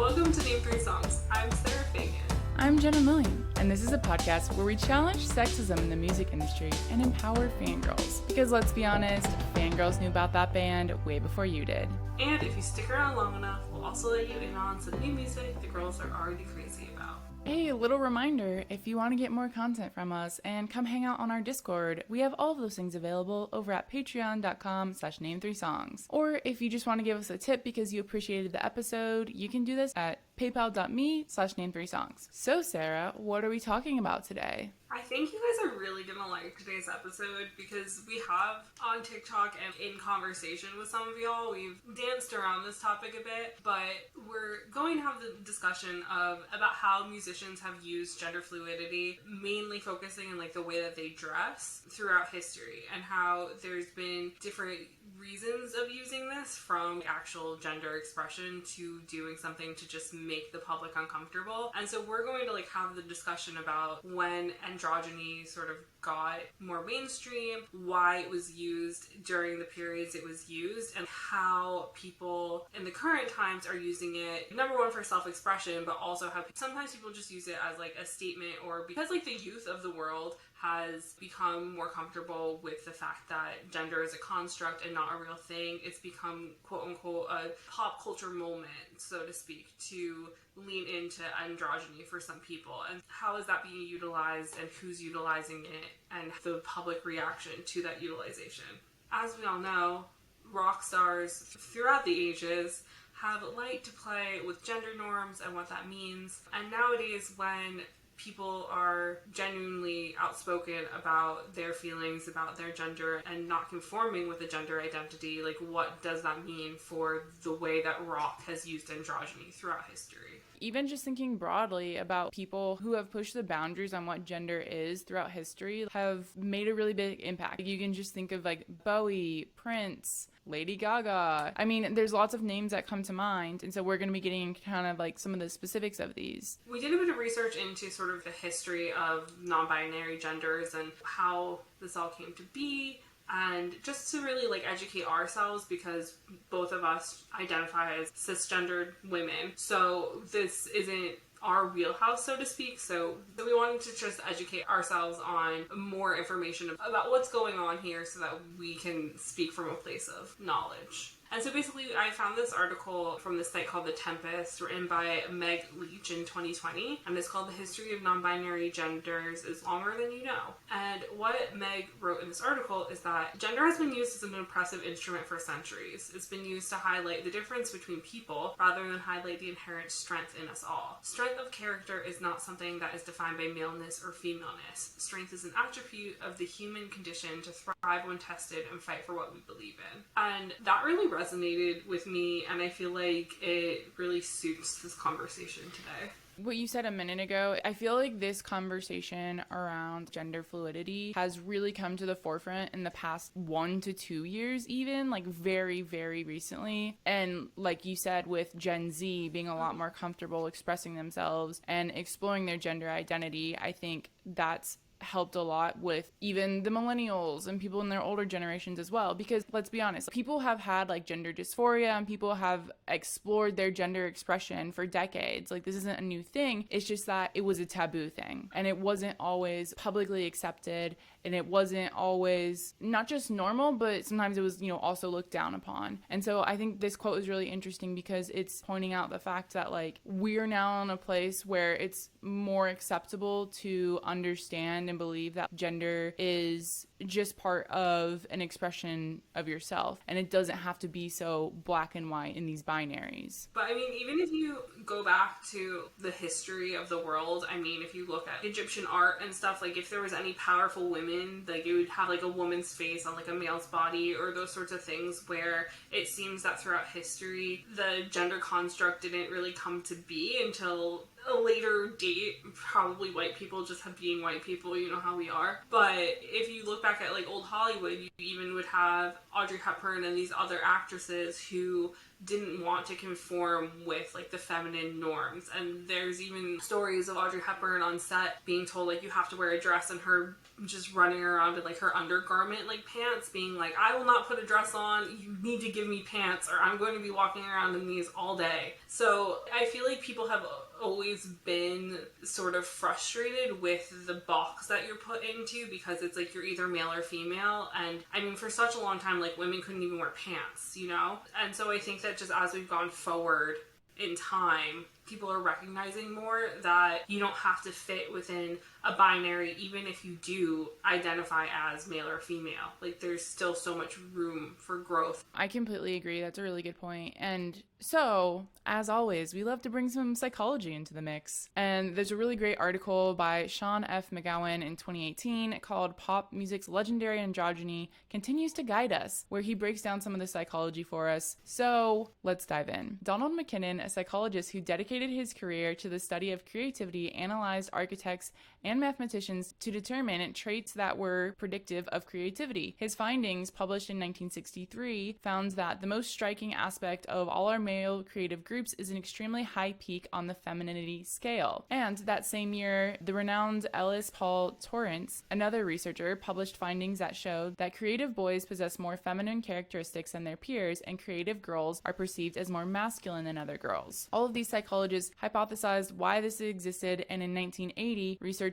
Welcome to Name 3 Songs. I'm Sarah Fagan. I'm Jenna Millian, and this is a podcast where we challenge sexism in the music industry and empower fangirls. Because let's be honest, fangirls knew about that band way before you did. And if you stick around long enough, we'll also let you in on some new music the girls are already crazy about. Hey, a little reminder, if you want to get more content from us and come hang out on our Discord, we have all of those things available over at patreon.com/name3songs. Or if you just want to give us a tip because you appreciated the episode, you can do this at paypal.me/name3songs. So Sarah, what are we talking about today? I think you guys are really gonna like today's episode because we have on TikTok and in conversation with some of y'all, we've danced around this topic a bit, but we're going to have the discussion about how musicians have used gender fluidity, mainly focusing on like the way that they dress throughout history, and how there's been different reasons of using this, from actual gender expression to doing something to just make the public uncomfortable. And so we're going to like have the discussion about when androgyny sort of got more mainstream, why it was used during the periods it was used, and how people in the current times are using it, number one, for self-expression, but also how sometimes people just use it as like a statement, or because like the youth of the world has become more comfortable with the fact that gender is a construct and not a real thing. It's become, quote unquote, a pop culture moment, so to speak, to lean into androgyny for some people. And how is that being utilized, and who's utilizing it, and the public reaction to that utilization? As we all know, rock stars throughout the ages have liked to play with gender norms and what that means. And nowadays, when people are genuinely outspoken about their feelings about their gender and not conforming with a gender identity, like, what does that mean for the way that rock has used androgyny throughout history? Even just thinking broadly about people who have pushed the boundaries on what gender is throughout history have made a really big impact. You can just think of like Bowie, Prince, Lady Gaga. I mean, there's lots of names that come to mind, and so we're going to be getting kind of like some of the specifics of these. We did a bit of research into sort of the history of non-binary genders and how this all came to be, and just to really like educate ourselves, because both of us identify as cisgendered women, so this isn't our wheelhouse, so to speak. So we wanted to just educate ourselves on more information about what's going on here so that we can speak from a place of knowledge. And so basically, I found this article from this site called The Tempest, written by Meg Leach in 2020, and it's called The History of Non-Binary Genders is Longer Than You Know. And what Meg wrote in this article is that gender has been used as an oppressive instrument for centuries. It's been used to highlight the difference between people rather than highlight the inherent strength in us all. Strength of character is not something that is defined by maleness or femaleness. Strength is an attribute of the human condition to thrive when tested and fight for what we believe in. And that really resonated with me, and I feel like it really suits this conversation today. What you said a minute ago, I feel like this conversation around gender fluidity has really come to the forefront in the past 1 to 2 years, even like very, very recently. And like you said, with Gen Z being a lot more comfortable expressing themselves and exploring their gender identity, I think that's helped a lot with even the millennials and people in their older generations as well, because let's be honest, people have had like gender dysphoria and people have explored their gender expression for decades. Like, this isn't a new thing. It's just that it was a taboo thing, and it wasn't always publicly accepted, and it wasn't always not just normal, but sometimes it was, also looked down upon. And so I think this quote is really interesting because it's pointing out the fact that like we're now in a place where it's more acceptable to understand and believe that gender is just part of an expression of yourself, and it doesn't have to be so black and white in these binaries. But I mean, even if you go back to the history of the world, I mean, if you look at Egyptian art and stuff, like if there was any powerful women, like it would have like a woman's face on like a male's body, or those sorts of things, where it seems that throughout history the gender construct didn't really come to be until a later date. Probably white people just have being white people, you know how we are. But if you look back at like old Hollywood, you even would have Audrey Hepburn and these other actresses who didn't want to conform with like the feminine norms. And there's even stories of Audrey Hepburn on set being told like you have to wear a dress, and her just running around in like her undergarment like pants, being like, I will not put a dress on, you need to give me pants or I'm going to be walking around in these all day. So I feel like people have always been sort of frustrated with the box that you're put into, because it's like you're either male or female. And I mean, for such a long time, like women couldn't even wear pants, you know? And so I think that just as we've gone forward in time, people are recognizing more that you don't have to fit within a binary, even if you do identify as male or female. Like, there's still so much room for growth. I completely agree. That's a really good point. And so, as always, we love to bring some psychology into the mix. And there's a really great article by Sean F. McGowan in 2018 called Pop Music's Legendary Androgyny Continues to Guide Us, where he breaks down some of the psychology for us. So, let's dive in. Donald McKinnon, a psychologist who dedicated his career to the study of creativity, analyzed architects and mathematicians to determine traits that were predictive of creativity. His findings, published in 1963, found that the most striking aspect of all our male creative groups is an extremely high peak on the femininity scale. And that same year, the renowned Ellis Paul Torrance, another researcher, published findings that showed that creative boys possess more feminine characteristics than their peers, and creative girls are perceived as more masculine than other girls. All of these psychologists hypothesized why this existed, and in 1980, researchers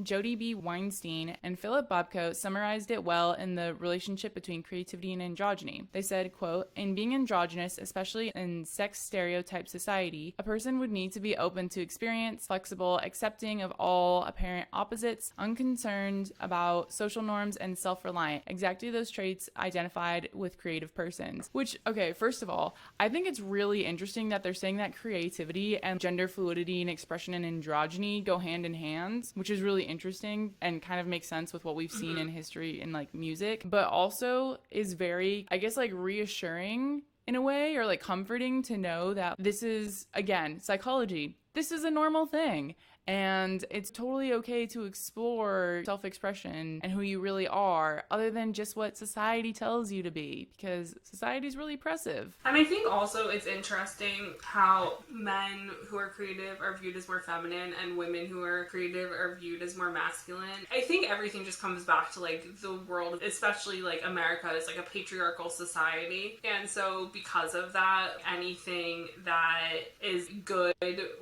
Jody B. Weinstein and Philip Bobko summarized it well in the relationship between creativity and androgyny. They said, quote, "In being androgynous, especially in sex stereotype society, a person would need to be open to experience, flexible, accepting of all apparent opposites, unconcerned about social norms, and self-reliant, exactly those traits identified with creative persons." Which, okay, first of all, I think it's really interesting that they're saying that creativity and gender fluidity and expression and androgyny go hand in hand, which is really interesting and kind of makes sense with what we've seen in history in like music, but also is very, I guess, like reassuring in a way, or like comforting to know that this is, again, psychology. This is a normal thing. And it's totally okay to explore self-expression and who you really are, other than just what society tells you to be, because society's really oppressive. And I think also it's interesting how men who are creative are viewed as more feminine and women who are creative are viewed as more masculine. I think everything just comes back to like the world, especially like America is like a patriarchal society. And so because of that, anything that is good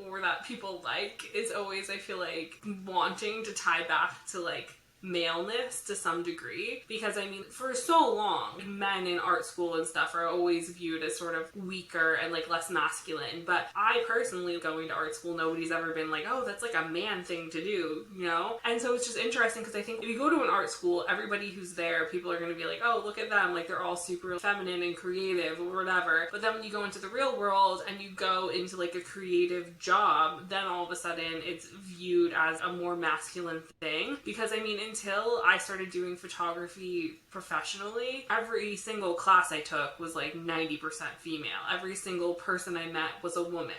or that people like is always, I feel like, wanting to tie back to like maleness to some degree, because I mean, for so long, men in art school and stuff are always viewed as sort of weaker and like less masculine. But I personally, going to art school, nobody's ever been like, oh, that's like a man thing to do, you know? And so it's just interesting, because I think if you go to an art school, everybody who's there, people are going to be like, oh, look at them, like they're all super feminine and creative or whatever. But then when you go into the real world and you go into like a creative job, then all of a sudden it's viewed as a more masculine thing. Because I mean, until I started doing photography professionally, every single class I took was like 90% female. Every single person I met was a woman.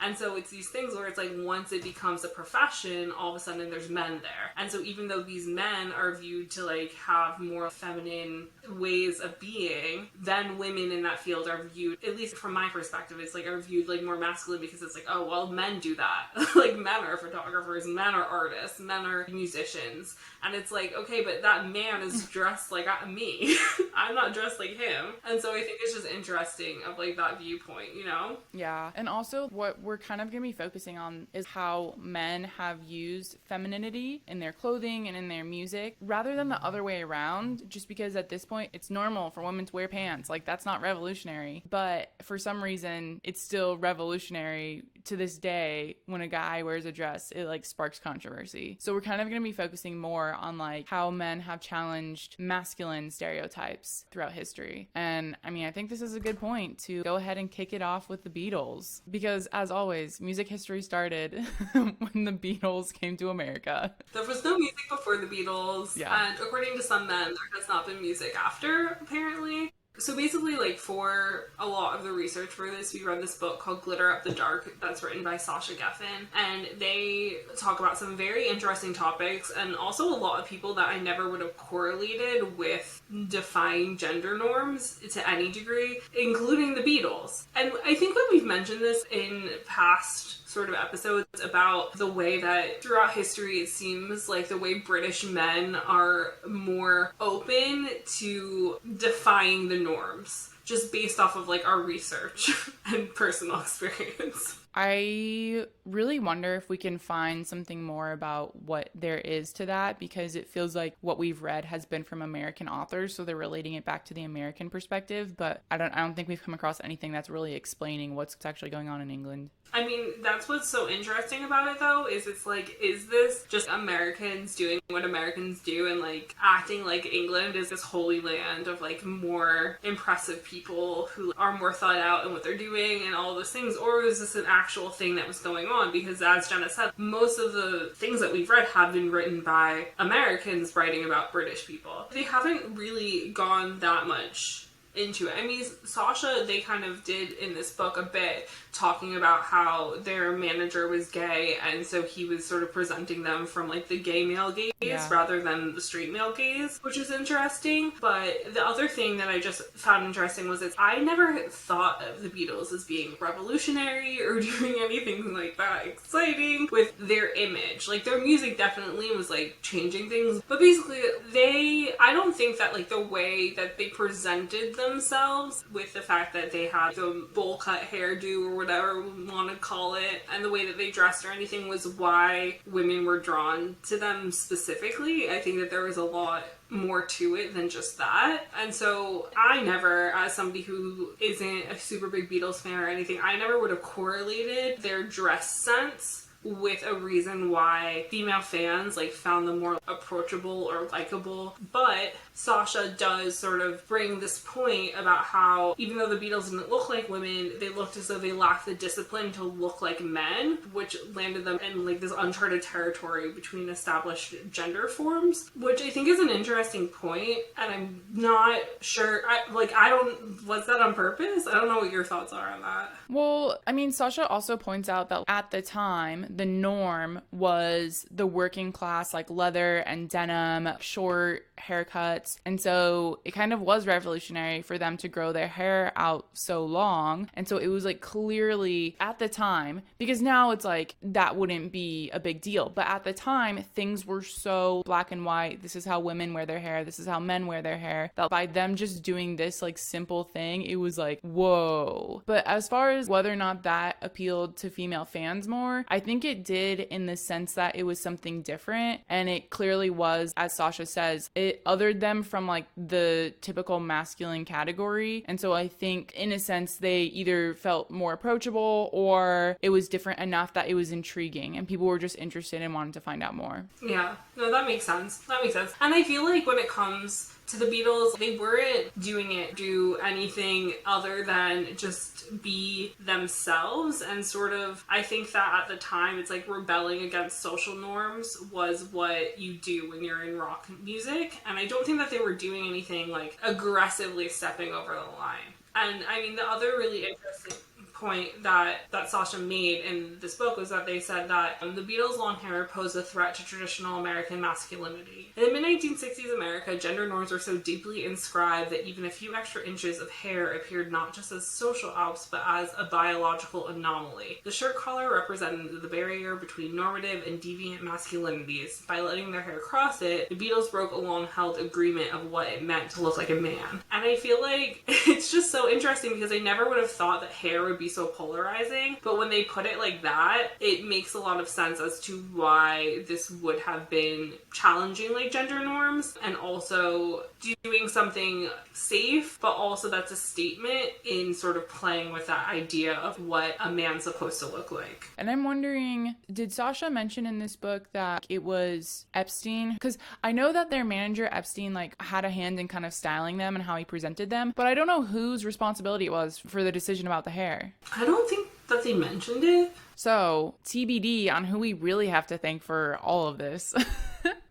And so it's these things where it's like once it becomes a profession, all of a sudden there's men there. And so even though these men are viewed to like have more feminine ways of being, then women in that field are viewed, at least from my perspective, it's like are viewed like more masculine, because it's like, oh, well, men do that. Like men are photographers, men are artists, men are musicians. And it's like, okay, but that man is dressed like me. I'm not dressed like him. And so I think it's just interesting of like that viewpoint, you know? Yeah. And also what we're kind of going to be focusing on is how men have used femininity in their clothing and in their music rather than the other way around, just because at this point it's normal for women to wear pants. Like, that's not revolutionary. But for some reason, it's still revolutionary to this day. When a guy wears a dress, it like sparks controversy. So we're kind of going to be focusing more on like how men have challenged masculine stereotypes throughout history. And I mean, I think this is a good point to go ahead and kick it off with the Beatles, because as always, music history started when the Beatles came to America. There was no music before the Beatles, Yeah. and according to some men, there has not been music after, apparently. So basically, like, for a lot of the research for this, we read this book called Glitter Up the Dark that's written by Sasha Geffen, and they talk about some very interesting topics, and also a lot of people that I never would have correlated with defying gender norms to any degree, including the Beatles. And I think that we've mentioned this in past sort of episodes about the way that throughout history it seems like the way British men are more open to defying the norms, just based off of like our research and personal experience. I really wonder if we can find something more about what there is to that, because it feels like what we've read has been from American authors, so they're relating it back to the American perspective, but I don't think we've come across anything that's really explaining what's actually going on in England. I mean, that's what's so interesting about it, though, is it's like, is this just Americans doing what Americans do and, like, acting like England is this holy land of, like, more impressive people who are more thought out in what they're doing and all those things, or is this an actual thing that was going on? Because, as Jenna said, most of the things that we've read have been written by Americans writing about British people. They haven't really gone that much into it. I mean, Sasha, they kind of did in this book a bit, talking about how their manager was gay, and so he was sort of presenting them from like the gay male gaze rather than the straight male gaze, which is interesting. But the other thing that I just found interesting was that I never thought of the Beatles as being revolutionary or doing anything like that exciting with their image. Like, their music definitely was like changing things, but basically I don't think that like the way that they presented themselves, with the fact that they had the bowl cut hairdo or whatever we want to call it, and the way that they dressed or anything, was why women were drawn to them specifically. I think that there was a lot more to it than just that. And so I never, as somebody who isn't a super big Beatles fan or anything, I never would have correlated their dress sense with a reason why female fans like found them more approachable or likable. But Sasha does sort of bring this point about how even though the Beatles didn't look like women, they looked as though they lacked the discipline to look like men, which landed them in like this uncharted territory between established gender forms, which I think is an interesting point, and I'm not sure, was that on purpose? I don't know what your thoughts are on that. Well, I mean, Sasha also points out that at the time, the norm was the working class, like leather and denim, short haircuts. And so it kind of was revolutionary for them to grow their hair out so long. And so it was like clearly at the time, because now it's like that wouldn't be a big deal. But at the time, things were so black and white. This is how women wear their hair. This is how men wear their hair. That by them just doing this like simple thing, it was like, whoa. But as far as whether or not that appealed to female fans more, I think it did, in the sense that it was something different. And it clearly was, as Sasha says, it othered them from like the typical masculine category. And so I think in a sense they either felt more approachable, or it was different enough that it was intriguing and people were just interested and wanted to find out more. Yeah, no, that makes sense. And I feel like when it comes to the Beatles, they weren't do anything other than just be themselves. And sort of, I think that at the time, it's like rebelling against social norms was what you do when you're in rock music. And I don't think that they were doing anything like aggressively stepping over the line. And I mean, the other really interesting point that Sasha made in this book was that they said that the Beatles' long hair posed a threat to traditional American masculinity. In the mid-1960s America, gender norms were so deeply inscribed that even a few extra inches of hair appeared not just as social ops, but as a biological anomaly. The shirt collar represented the barrier between normative and deviant masculinities. By letting their hair cross it, the Beatles broke a long-held agreement of what it meant to look like a man. And I feel like it's just so interesting because I never would have thought that hair would be so polarizing, but when they put it like that, it makes a lot of sense as to why this would have been challenging like gender norms, and also doing something safe, but also that's a statement in sort of playing with that idea of what a man's supposed to look like. And I'm wondering, did Sasha mention in this book that it was Epstein? Because I know that their manager Epstein like had a hand in kind of styling them and how he presented them, but I don't know whose responsibility it was for the decision about the hair. I don't think that they mentioned it. So, TBD on who we really have to thank for all of this.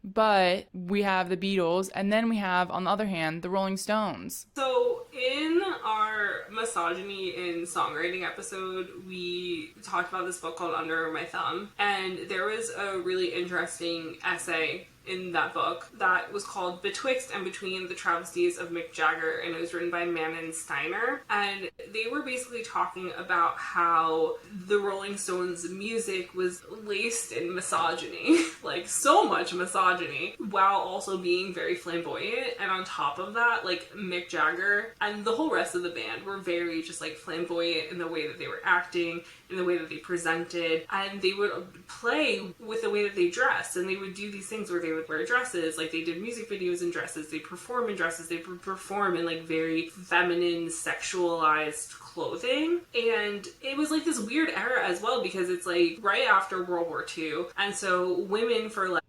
But we have the Beatles, and then we have, on the other hand, the Rolling Stones. So, in our misogyny in songwriting episode, we talked about this book called Under My Thumb, and there was a really interesting essay in that book that was called Betwixt and Between the Travesties of Mick Jagger, and it was written by Manon Steiner. And they were basically talking about how the Rolling Stones' music was laced in misogyny, like so much misogyny, while also being very flamboyant. And on top of that, like Mick Jagger and the whole rest of the band were very just like flamboyant in the way that they were acting, in the way that they presented, and they would play with the way that they dressed, and they would do these things where they would wear dresses, like they did music videos in dresses, they perform in dresses, they perform in like very feminine, sexualized clothing. And it was like this weird era as well, because it's like right after World War II, and so women for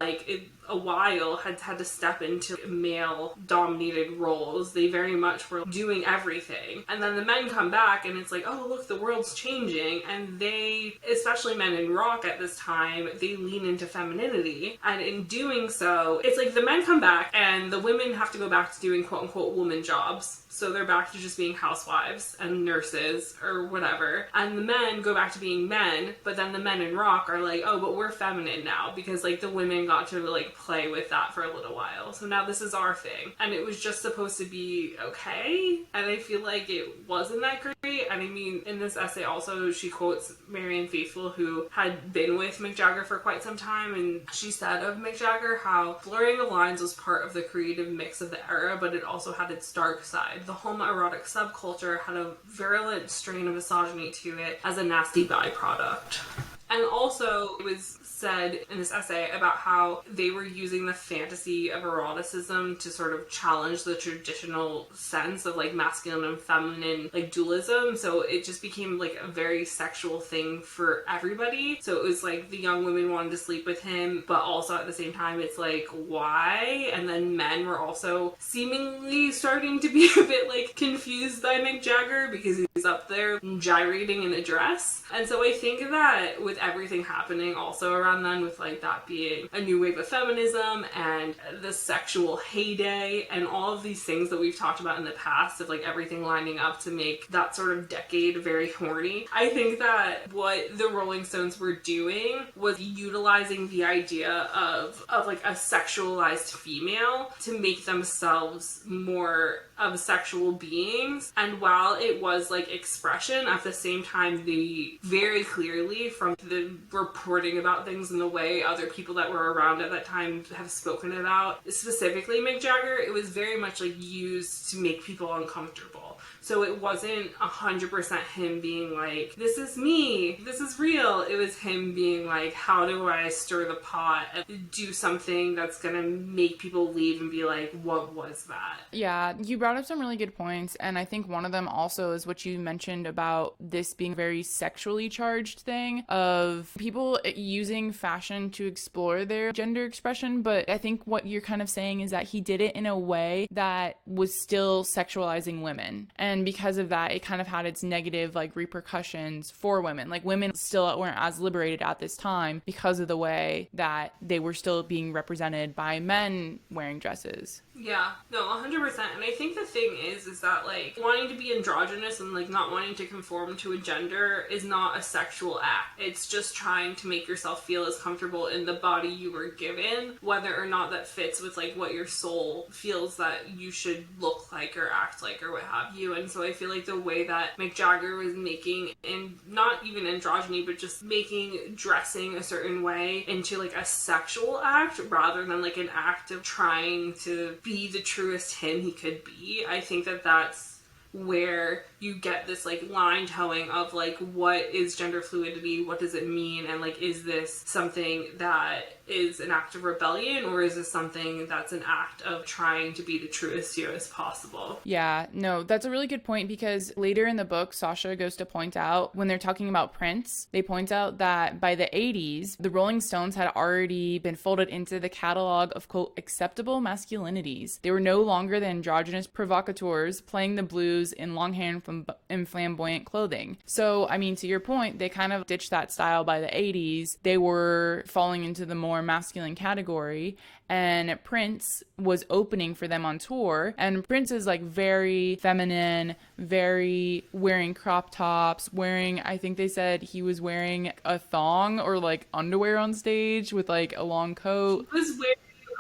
a while had to step into male dominated roles. They very much were doing everything, and then the men come back and it's like, oh look, the world's changing, and they, especially men in rock at this time, they lean into femininity, and in doing so it's like the men come back and the women have to go back to doing quote unquote woman jobs. So they're back to just being housewives and nurses or whatever. And the men go back to being men, but then the men in rock are like, oh, but we're feminine now, because like the women got to like play with that for a little while. So now this is our thing. And it was just supposed to be okay. And I feel like it wasn't that great. And I mean, in this essay also, she quotes Marianne Faithfull, who had been with Mick Jagger for quite some time. And she said of Mick Jagger how blurring the lines was part of the creative mix of the era, but it also had its dark side. The homoerotic subculture had a virulent strain of misogyny to it as a nasty byproduct. And also, it was said in this essay about how they were using the fantasy of eroticism to sort of challenge the traditional sense of like masculine and feminine like dualism. So it just became like a very sexual thing for everybody. So it was like the young women wanted to sleep with him, but also at the same time it's like, why? And then men were also seemingly starting to be a bit like confused by Mick Jagger because he's up there gyrating in a dress. And so I think that with everything happening also around then, with like that being a new wave of feminism and the sexual heyday and all of these things that we've talked about in the past, of like everything lining up to make that sort of decade very horny, I think that what the Rolling Stones were doing was utilizing the idea of like a sexualized female to make themselves more of sexual beings. And while it was like expression, at the same time they very clearly, from the reporting about things and the way other people that were around at that time have spoken about, specifically Mick Jagger, it was very much like used to make people uncomfortable. So it wasn't 100% him being like, this is me, this is real. It was him being like, how do I stir the pot and do something that's gonna make people leave and be like, what was that? Yeah, you brought up some really good points, and I think one of them also is what you mentioned about this being a very sexually charged thing of people using fashion to explore their gender expression. But I think what you're kind of saying is that he did it in a way that was still sexualizing women, and because of that it kind of had its negative like repercussions for women. Like women still weren't as liberated at this time because of the way that they were still being represented by men wearing dresses. Yeah, no, 100%. And I think the thing is that, like, wanting to be androgynous and, like, not wanting to conform to a gender is not a sexual act. It's just trying to make yourself feel as comfortable in the body you were given, whether or not that fits with, like, what your soul feels that you should look like or act like or what have you. And so I feel like the way that Mick Jagger was making, and not even androgyny, but just making dressing a certain way into, like, a sexual act rather than, like, an act of trying to be the truest him he could be. I think that that's where you get this like line towing of like, what is gender fluidity, what does it mean, and like, is this something that is an act of rebellion, or is this something that's an act of trying to be the truest you as possible? Yeah, no, that's a really good point, because later in the book Sasha goes to point out, when they're talking about Prince, they point out that by the 80s the Rolling Stones had already been folded into the catalog of quote acceptable masculinities. They were no longer the androgynous provocateurs playing the blues in long hair and flamboyant clothing. So I mean, to your point, they kind of ditched that style by the 80s. They were falling into the more masculine category, and Prince was opening for them on tour, and Prince is like very feminine, very wearing crop tops, wearing, I think they said he was wearing a thong or like underwear on stage with like a long coat. He was wearing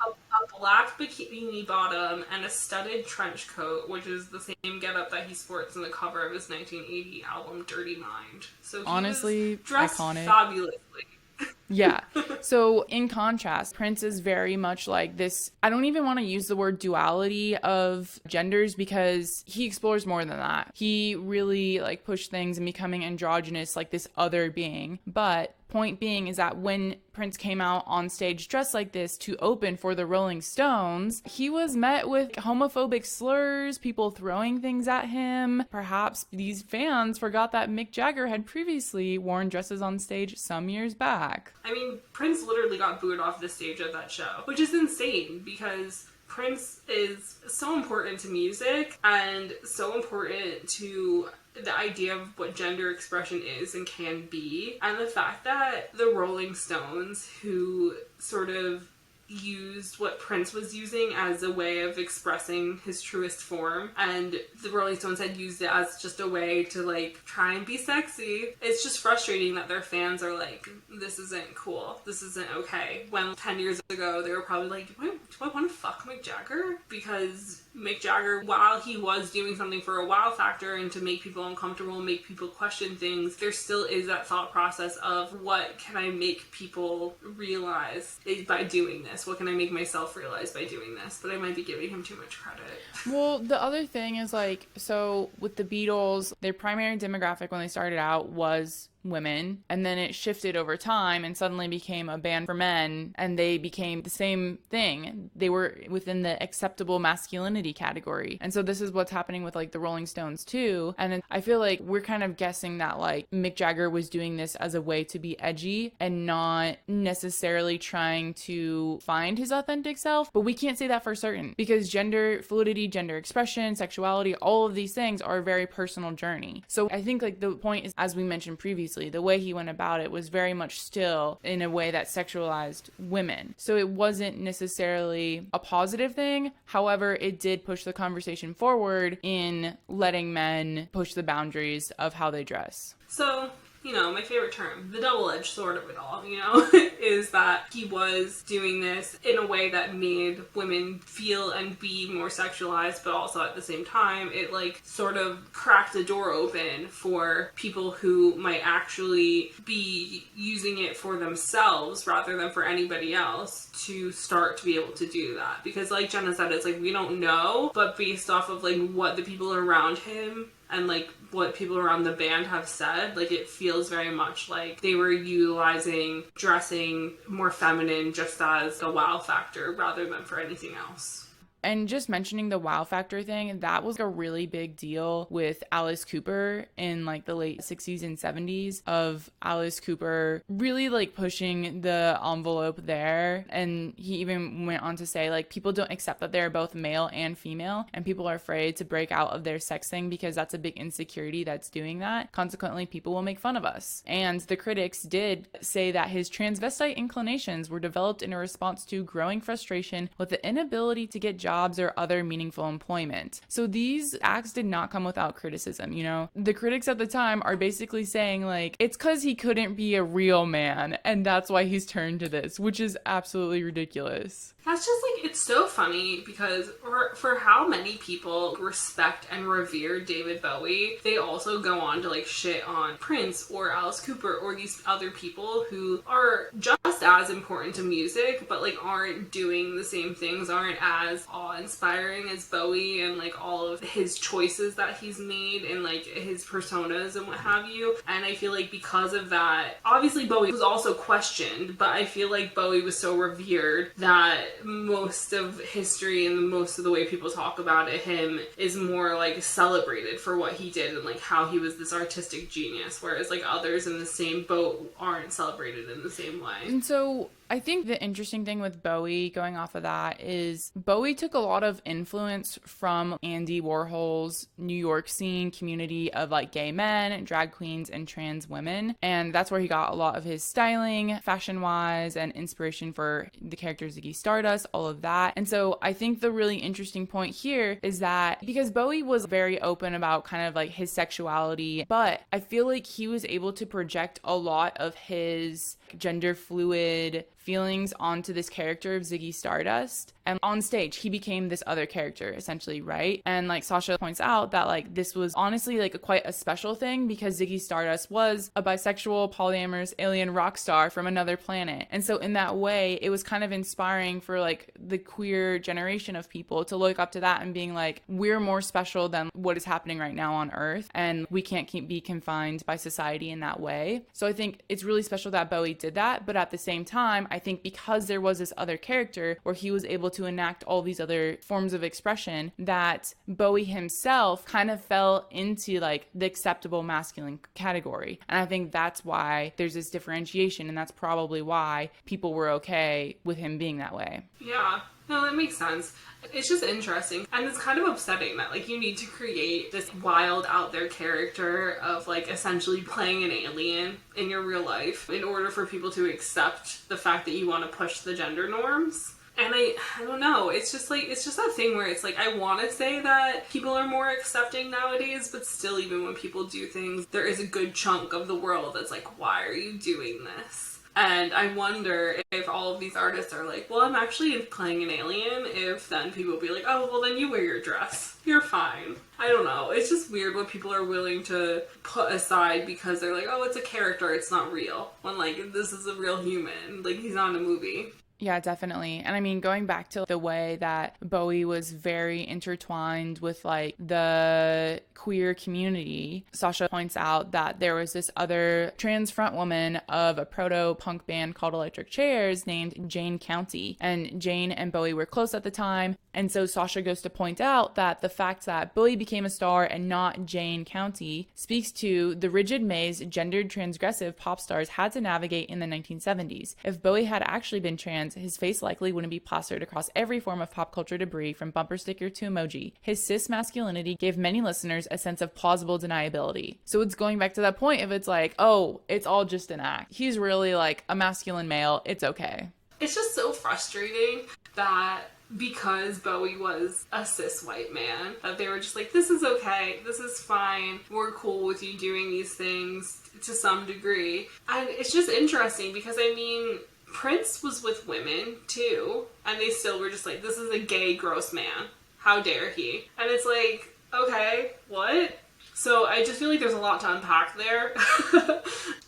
a black bikini bottom and a studded trench coat, which is the same getup that he sports in the cover of his 1980 album Dirty Mind. So he Honestly, was dressed iconic. fabulously. Yeah. So in contrast, Prince is very much like this. I don't even want to use the word duality of genders because he explores more than that. He really like pushed things and becoming androgynous, like this other being. But point being is that when Prince came out on stage dressed like this to open for the Rolling Stones, he was met with homophobic slurs, people throwing things at him. Perhaps these fans forgot that Mick Jagger had previously worn dresses on stage some years back. I mean, Prince literally got booed off the stage at that show, which is insane because Prince is so important to music and so important to the idea of what gender expression is and can be. And the fact that the Rolling Stones, who sort of used what Prince was using as a way of expressing his truest form, and the Rolling Stones had used it as just a way to like try and be sexy. It's just frustrating that their fans are like, this isn't cool, this isn't okay, when 10 years ago they were probably like, do I want to fuck Mick Jagger? Because Mick Jagger, while he was doing something for a wow factor and to make people uncomfortable, make people question things, there still is that thought process of what can I make people realize by doing this? What can I make myself realize by doing this? But I might be giving him too much credit. Well, the other thing is like, so with the Beatles, their primary demographic when they started out was women, and then it shifted over time and suddenly became a band for men, and they became the same thing. They were within the acceptable masculinity category. And so this is what's happening with like the Rolling Stones too. And I feel like we're kind of guessing that like Mick Jagger was doing this as a way to be edgy and not necessarily trying to find his authentic self, but we can't say that for certain because gender fluidity, gender expression, sexuality, all of these things are a very personal journey. So I think like the point is, as we mentioned previously, the way he went about it was very much still in a way that sexualized women. So it wasn't necessarily a positive thing. However, it did push the conversation forward in letting men push the boundaries of how they dress. So, you know, my favorite term, the double-edged sword of it all, you know, is that he was doing this in a way that made women feel and be more sexualized, but also at the same time, it like sort of cracked the door open for people who might actually be using it for themselves rather than for anybody else to start to be able to do that. Because like Jenna said, it's like we don't know, but based off of like what the people around him and like what people around the band have said, like it feels very much like they were utilizing dressing more feminine just as a wow factor rather than for anything else. And just mentioning the wow factor thing, that was a really big deal with Alice Cooper in like the late 60s and 70s, of Alice Cooper really like pushing the envelope there. And he even went on to say like people don't accept that they're both male and female, and people are afraid to break out of their sex thing because that's a big insecurity that's doing that. Consequently, people will make fun of us. And the critics did say that his transvestite inclinations were developed in a response to growing frustration with the inability to get jobs or other meaningful employment. So these acts did not come without criticism, you know? The critics at the time are basically saying like, it's because he couldn't be a real man and that's why he's turned to this, which is absolutely ridiculous. That's just like, it's so funny because for how many people respect and revere David Bowie, they also go on to like shit on Prince or Alice Cooper or these other people who are just as important to music, but like aren't doing the same things, aren't as awe-inspiring as Bowie and like all of his choices that he's made and like his personas and what have you. And I feel like because of that, obviously Bowie was also questioned, but I feel like Bowie was so revered that most of history and most of the way people talk about him is more like celebrated for what he did and like how he was this artistic genius, whereas like others in the same boat aren't celebrated in the same way. And so I think the interesting thing with Bowie, going off of that, is Bowie took a lot of influence from Andy Warhol's New York scene community of like gay men, drag queens, and trans women. And that's where he got a lot of his styling, fashion-wise, and inspiration for the character Ziggy Stardust, all of that. And so I think the really interesting point here is that because Bowie was very open about kind of like his sexuality, but I feel like he was able to project a lot of his gender fluid feelings onto this character of Ziggy Stardust. And on stage, he became this other character, essentially, right? And like Sasha points out that like this was honestly like quite a special thing because Ziggy Stardust was a bisexual, polyamorous alien rock star from another planet. And so in that way, it was kind of inspiring for like the queer generation of people to look up to that and being like, we're more special than what is happening right now on Earth. And we can't be confined by society in that way. So I think it's really special that Bowie did that. But at the same time, I think because there was this other character where he was able to enact all these other forms of expression, that Bowie himself kind of fell into like the acceptable masculine category. And I think that's why there's this differentiation, and that's probably why people were okay with him being that way. Yeah. No, that makes sense. It's just interesting. And it's kind of upsetting that, like, you need to create this wild, out there character of, like, essentially playing an alien in your real life in order for people to accept the fact that you want to push the gender norms. And I don't know, it's just that thing where it's like, I want to say that people are more accepting nowadays, but still, even when people do things, there is a good chunk of the world that's like, why are you doing this? And I wonder if all of these artists are like, well, I'm actually playing an alien, if then people will be like, oh, well, then you wear your dress. You're fine. I don't know. It's just weird what people are willing to put aside because they're like, oh, it's a character, it's not real. When, like, this is a real human. Like, he's not in a movie. Yeah, definitely. And I mean, going back to the way that Bowie was very intertwined with like the queer community, Sasha points out that there was this other trans front woman of a proto-punk band called Electric Chairs named Jane County. And Jane and Bowie were close at the time. And so Sasha goes to point out that the fact that Bowie became a star and not Jane County speaks to the rigid maze gendered transgressive pop stars had to navigate in the 1970s. If Bowie had actually been trans, his face likely wouldn't be plastered across every form of pop culture debris from bumper sticker to emoji. His cis masculinity gave many listeners a sense of plausible deniability. So it's going back to that point of it's like, oh, it's all just an act. He's really like a masculine male. It's okay. It's just so frustrating that because Bowie was a cis white man, that they were just like, this is okay, this is fine, we're cool with you doing these things to some degree. And it's just interesting because, I mean, Prince was with women too, and they still were just like, this is a gay, gross man. How dare he? And it's like, okay, what? So I just feel like there's a lot to unpack there.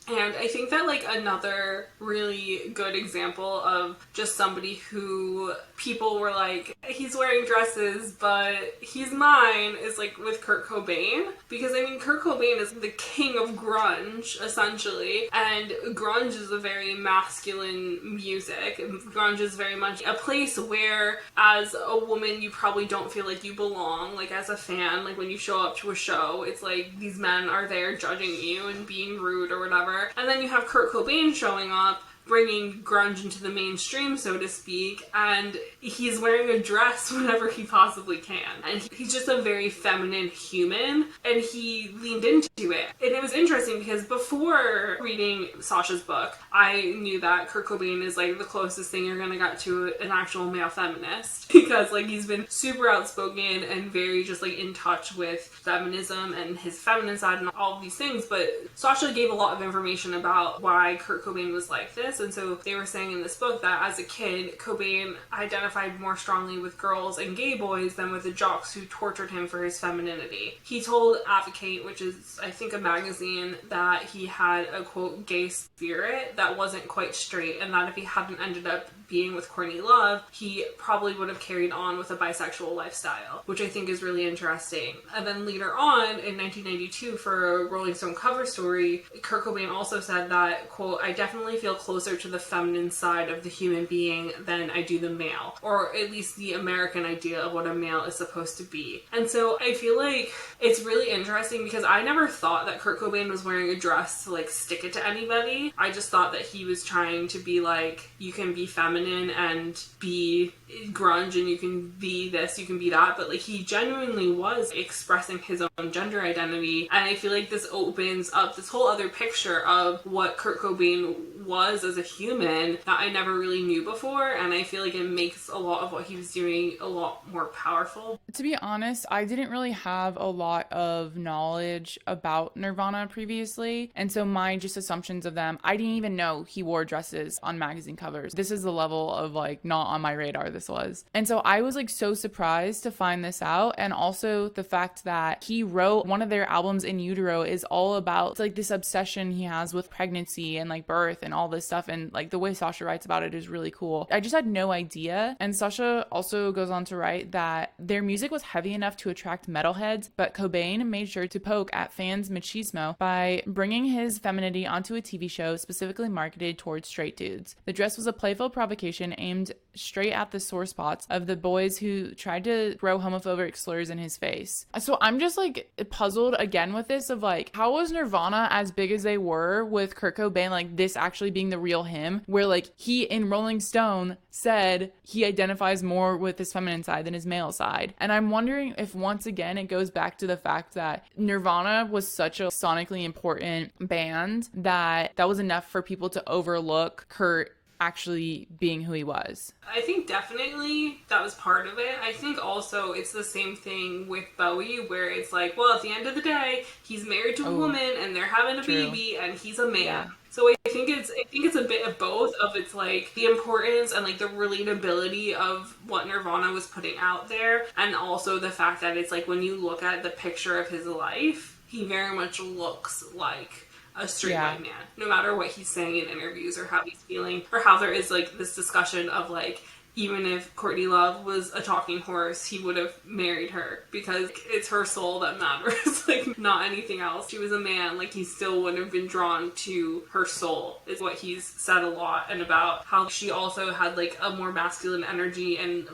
And I think that, like, another really good example of just somebody who people were like, he's wearing dresses, but he's mine, is, like, with Kurt Cobain. Because, I mean, Kurt Cobain is the king of grunge, essentially. And grunge is a very masculine music. Grunge is very much a place where, as a woman, you probably don't feel like you belong. Like, as a fan, like, when you show up to a show, it's like these men are there judging you and being rude or whatever. And then you have Kurt Cobain showing up, bringing grunge into the mainstream, so to speak, and he's wearing a dress whenever he possibly can. And he's just a very feminine human, and he leaned into it. And it was interesting because before reading Sasha's book, I knew that Kurt Cobain is like the closest thing you're gonna get to an actual male feminist, because like he's been super outspoken and very just like in touch with feminism and his feminine side and all of these things. But Sasha gave a lot of information about why Kurt Cobain was like this. And so they were saying in this book that as a kid, Cobain identified more strongly with girls and gay boys than with the jocks who tortured him for his femininity. He told Advocate, which is, I think, a magazine, that he had a, quote, gay spirit that wasn't quite straight, and that if he hadn't ended up being with Courtney Love, he probably would have carried on with a bisexual lifestyle, which I think is really interesting. And then later on, in 1992, for a Rolling Stone cover story, Kurt Cobain also said that, quote, I definitely feel closer to the feminine side of the human being than I do the male, or at least the American idea of what a male is supposed to be. And so I feel like it's really interesting because I never thought that Kurt Cobain was wearing a dress to like stick it to anybody. I just thought that he was trying to be like, you can be feminine and be grunge, and you can be this, you can be that, but like he genuinely was expressing his own gender identity. And I feel like this opens up this whole other picture of what Kurt Cobain was as a human that I never really knew before, and I feel like it makes a lot of what he was doing a lot more powerful. To be honest, I didn't really have a lot of knowledge about Nirvana previously, and so my just assumptions of them, I didn't even know he wore dresses on magazine covers. This is the level of like not on my radar this was. And so I was like so surprised to find this out, and also the fact that he wrote one of their albums, In Utero, is all about like this obsession he has with pregnancy and like birth and all this stuff, and like the way Sasha writes about it is really cool. I just had no idea. And Sasha also goes on to write that their music was heavy enough to attract metalheads, but Cobain made sure to poke at fans' machismo by bringing his femininity onto a TV show specifically marketed towards straight dudes. The dress was a playful provocation aimed straight at the sore spots of the boys who tried to throw homophobic slurs in his face. So I'm just like puzzled again with this of like, how was Nirvana as big as they were with Kurt Cobain, like this actually being the real him, where like he in Rolling Stone said he identifies more with his feminine side than his male side. And I'm wondering if once again it goes back to the fact that Nirvana was such a sonically important band that was enough for people to overlook Kurt actually being who he was. I think definitely that was part of it. I think also it's the same thing with Bowie, where it's like, well, at the end of the day, he's married to a woman and they're having a baby and he's a man. Yeah. So I think it's a bit of both of it's like the importance and like the relatability of what Nirvana was putting out there, and also the fact that it's like when you look at the picture of his life, he very much looks like a straight white man, no matter what he's saying in interviews or how he's feeling, or how there is like this discussion of like, even if Courtney Love was a talking horse, he would have married her because it's her soul that matters, like not anything else. She was a man, like he still would have been drawn to her soul, is what he's said a lot, and about how she also had like a more masculine energy, and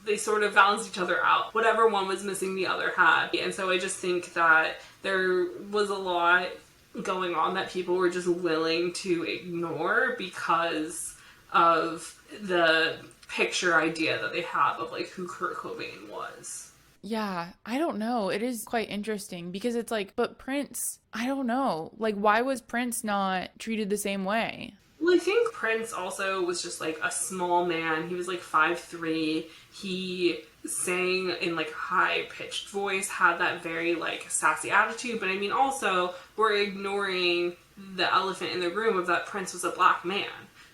they sort of balanced each other out. Whatever one was missing, the other had. And so I just think that there was a lot going on that people were just willing to ignore because of the picture idea that they have of like who Kurt Cobain was. Yeah, I don't know. It is quite interesting because it's like, but Prince, I don't know. Like, why was Prince not treated the same way? Well, I think Prince also was just like a small man. He was like 5'3". He sang in like high-pitched voice, had that very like sassy attitude. But I mean, also, we're ignoring the elephant in the room of that Prince was a black man.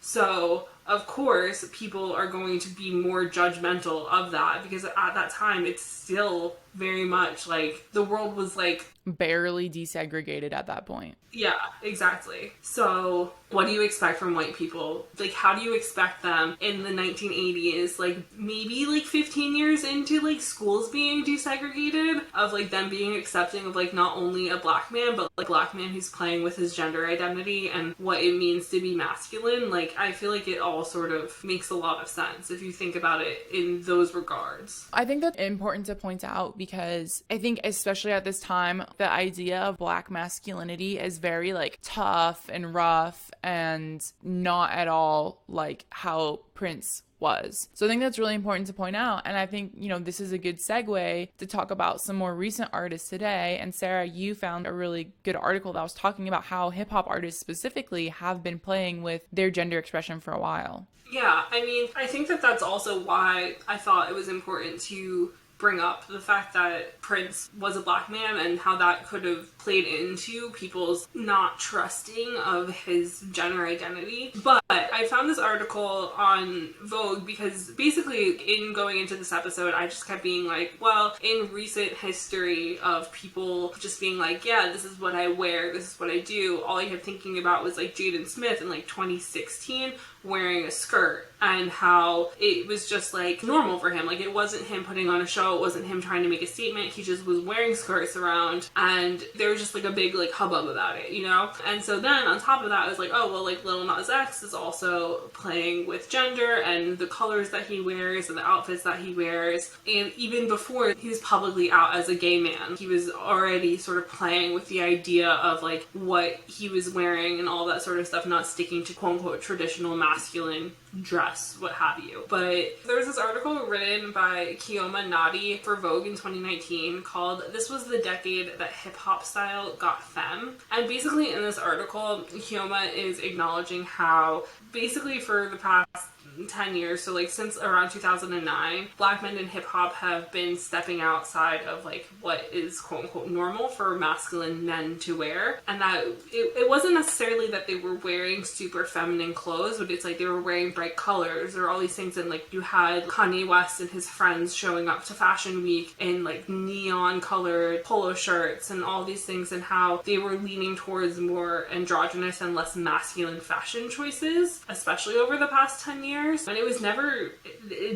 So, of course, people are going to be more judgmental of that because at that time, it's still very much like the world was like barely desegregated at that point. Yeah, exactly. So what do you expect from white people? Like, how do you expect them in the 1980s, like maybe like 15 years into like schools being desegregated, of like them being accepting of like not only a black man, but like a black man who's playing with his gender identity and what it means to be masculine? Like, I feel like it all sort of makes a lot of sense if you think about it in those regards. I think that's important to point out because I think especially at this time, the idea of black masculinity is very like tough and rough and not at all like how Prince was. So I think that's really important to point out. And I think, you know, this is a good segue to talk about some more recent artists today. And Sarah, you found a really good article that was talking about how hip hop artists specifically have been playing with their gender expression for a while. Yeah, I mean, I think that that's also why I thought it was important to bring up the fact that Prince was a black man and how that could have played into people's not trusting of his gender identity. But I found this article on Vogue because basically in going into this episode, I just kept being like, well, in recent history of people just being like, yeah, this is what I wear, this is what I do, all I kept thinking about was like Jaden Smith in like 2016 wearing a skirt and how it was just like normal for him. Like, it wasn't him putting on a show, it wasn't him trying to make a statement, he just was wearing skirts around, and there was just like a big like hubbub about it, you know? And so then on top of that, I was like, oh well, like Lil Nas X is also playing with gender and the colors that he wears and the outfits that he wears. And even before he was publicly out as a gay man, he was already sort of playing with the idea of like what he was wearing and all that sort of stuff, not sticking to quote unquote traditional masculine dress, what have you. But there was this article written by Kioma Nadi study for Vogue in 2019 called "This Was the Decade That Hip Hop Style Got Femme." And basically in this article, Hyoma is acknowledging how basically for the past 10 years, so like since around 2009, black men in hip hop have been stepping outside of like what is quote unquote normal for masculine men to wear, and that it wasn't necessarily that they were wearing super feminine clothes, but it's like they were wearing bright colors or all these things. And like you had Kanye West and his friends showing up to Fashion Week in like neon colored polo shirts and all these things, and how they were leaning towards more androgynous and less masculine fashion choices, especially over the past 10 years. And it was never